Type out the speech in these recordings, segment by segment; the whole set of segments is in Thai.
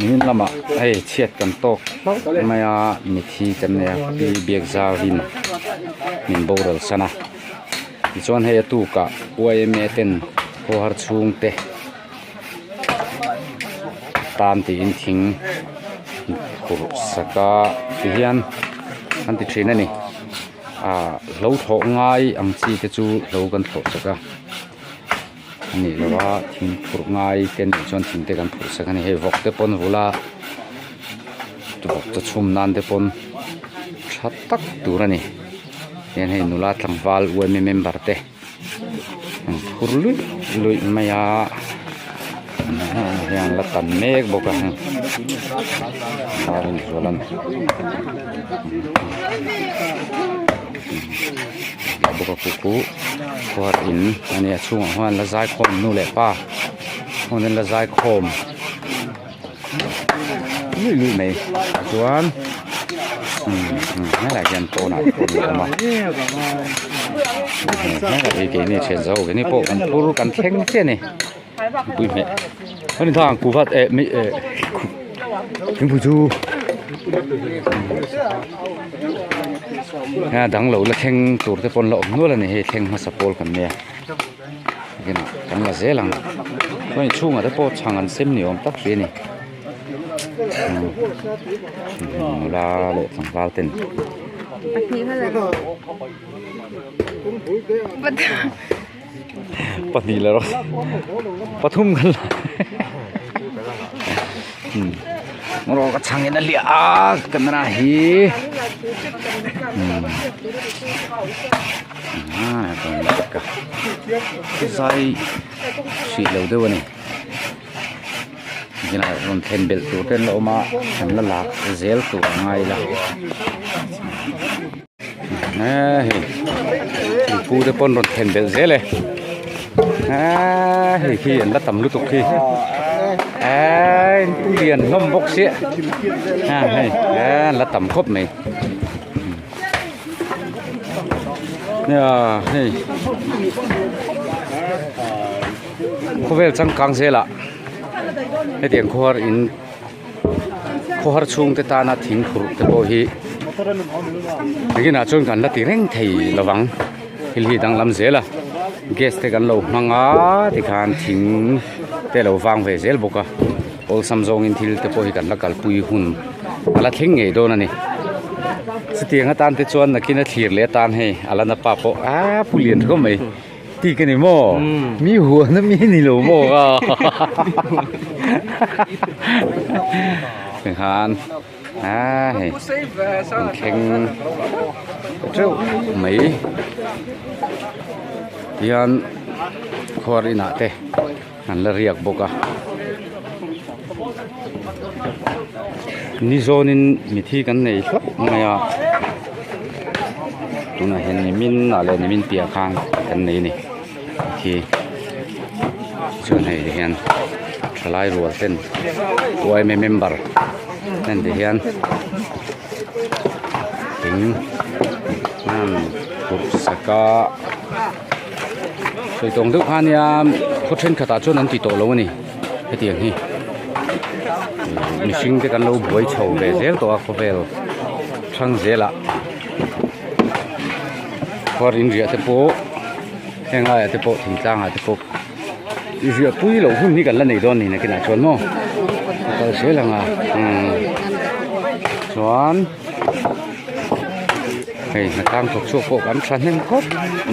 นี่ละมาไอ้เชียดกันโตไม่มีที่กันเนี่ยปีเบียกซาวินมินโบราณสนะจวนให้ตู้กะอวยเมเต็นโคหารชุงเตตามที่อินทิงกุศลที่เฮียนอันที่ทรีนั่นนี่เราถกง่ายอังซีจะจูเรากันถกสักนี่เราว่าทิ้งถกง่ายเต็นจนทิ้งเตกันถกสักนี่ให้วอกเตปนหัวละตัวจะชุ่มนานเตปนชัดตักตัวนี่ยังให้นุลาทั้งวาลอวยเมมบาร์เตคุรุลุยมายาyang letan mek bukan hari jualan buka kuku kuat ini ini cuma huan lazai kom nu lepa huan lazai kom ini mai jualanนี่แหละยันโตหนักคนเยอะมากนี่แหละไอ้นี่เชนโซ่ไอ้นี่พวกกันพูดกันเข่งเช่นนี่ปุ้ยเมย์วันนี้ทางกูพัดไม่ถึงผู้ชูดังเหล่าละเข่งตัวที่คนเราอมนู้นละนี่เข่งมาสปอลกันเนี่ยกินกันละเสียหลังวันนี้ช่วงอะไรพวกช่างกันเส้นเหนียวตักเสียนี่ลาเลยสังวาลเต็นปัจจุบันเลยปัจจุบันแล้วปฐุมกันละมรอกช่างเงินเลี้ยกันนะฮีตรงนี้ก็ใส่สีเหลืองด้วยนี่นี่นะรอนเทนเบลตัวเต้นเรามาเห็นละหลักเซลตัวง่ายละเฮ้ยพูดได้ปนรอนเทนเบลเซลเลยเฮ้ยขี้อันละต่ำลุตุกขี้ตู้เรียนล้มบกเสียเฮ้ยละต่ำครบไหมเนี่ยนี่เขาเวลจังกังเสียละไอ้เดียงโคหารอินโคหารชุงเตตานาทิ้งขรุเตโบฮีเมื่อกี้น่าจนกันละตีเร่งไทยระวังฮิลฮีดังลำเสียละเกสเตกันเรามังอาที่การทิ้งเตเราฟังเวเซลบุกะโอลซัมซงอินทิลเตโบฮีกันละกัลปุยหุ่นละทิ้งไงโดนนี่สตีงตานเตจวนนักกินทีร์เลตานให้อะไรนับปะโปผู้เรียนก็ไม่ตีกันนี่โม่มีหัวนะมีนี่หลูโม่ก็เป็นฮานแข่งเจ้าไม่ยันขวารินาเตนั่นละเรียกบุกะนี่โซนินมีที่กันไหนครับไม่อะตัวน่ะเห็นมินอะไรนี่มินเปียข้างกันไหนนี่ที่ชวนให้เห็นสไลด์รัวเส้นไว้ไม่เมมเบอร์นั่นเห็นถึงนั่นกุศลก็โดยตรงทุกพันยามเขาเช่นขตาชนนั้นติดต่อแล้วนี่ไอ้เตียงนี่มีสิ่งที่กันเราบ่อยเฉาเบเซลตัวเขาเวลช่างเซละพอรินเรียเตโปแห่งอะไรเตโปถึงจ้างอะไรเตโปเรียปุ้ยเราหุ่นนี่กันแล้วในตอนนี้นะกินอาชวนมั้งก็เสียหลังชวนเฮ้ยนักการถูกชั่วโกกันฉันเห็นครบ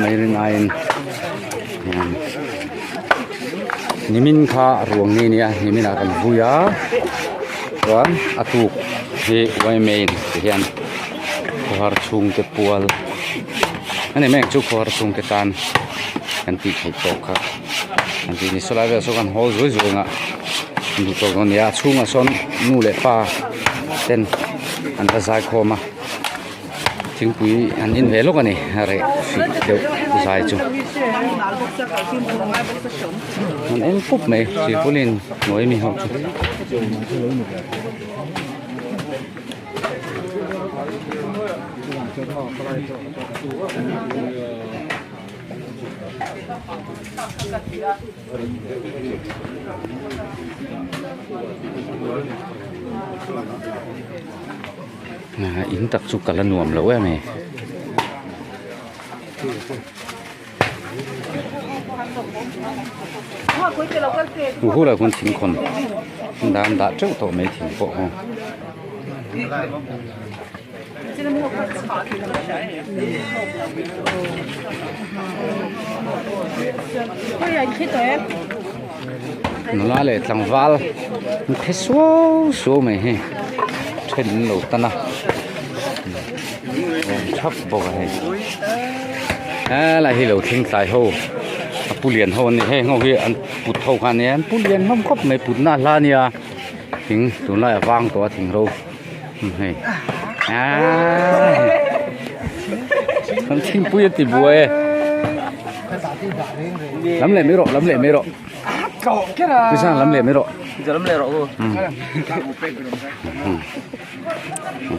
ไม่เรียนไอ้นิมินข้ารวงนี่เนี่ยนิมินอาการบุยาชวนอาตุกที่ไว้เมนที่เห็นขวารชุงเตปวลอันนี้แม่งจุกขวารชุงเตตันกันตีไข่ตกครับอันที่นี่สลายแบบส่กันโหสวยๆอ่ะดูตัวคนนี้ชุ่มอ่ะซ้อนนู่นเลยป้าเต้นอันตรายคอมาถึงปุยอันนี้เวลกันนี่อะไรสิเดี๋ยวสายจุมันเอ็นปุ๊บไหมสิผู้เล่นหน่วยมีห้องจุ in tak chu kala nuam lo em này hú là con thỉnh con đàn đã trước tổ mấy thỉnh bộ không nó nói là thằng val thế số số mày he trên lầu ta nào chắc bộ này là hi lầu thinh sai hồ pu liền hồ này he ngồi ăn bút thâu khăn này pu liền không có mấy bút na la nia thinh tụi nó vangตัวthinh râu này con thinh pu ti bùa lắm lệ mấy rọ cái sao lắm lệ mấy rọ giờ lắm lẹ rồi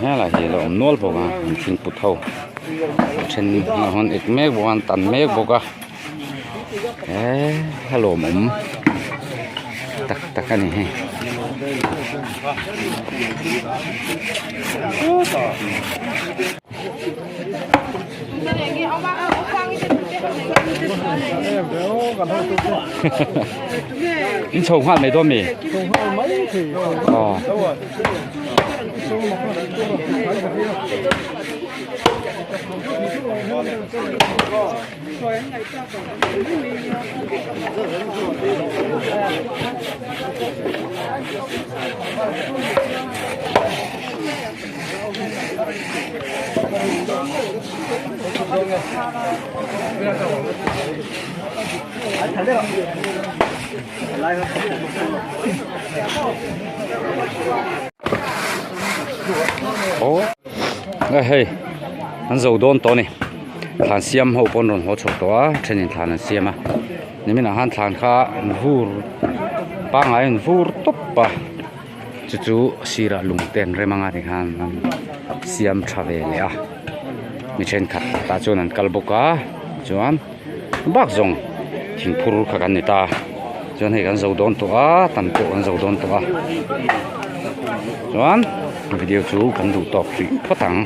ha là gì là nól bộ à thinh bút thâu trên hòn ít mấy bộ ăn tàn mấy bộ cả hello mắm tak cái này anh trồng hoa mấy đôi mì hey anh dầu đôn to này thàn xiêm hậu bồn rộn hỗ trợ to trên những thàn xiêm à nhưng mình han thàn khá vur ba ngày vur top ba chú sira lung ten remanga thì han xiêm travel à mình trên khát ta cho nên kalboka chuan bác zong thỉnh phur kháกันta chuan hay gan dầu đôn to tan to gan dầu đôn to chuan video chú kan du top phát thẳng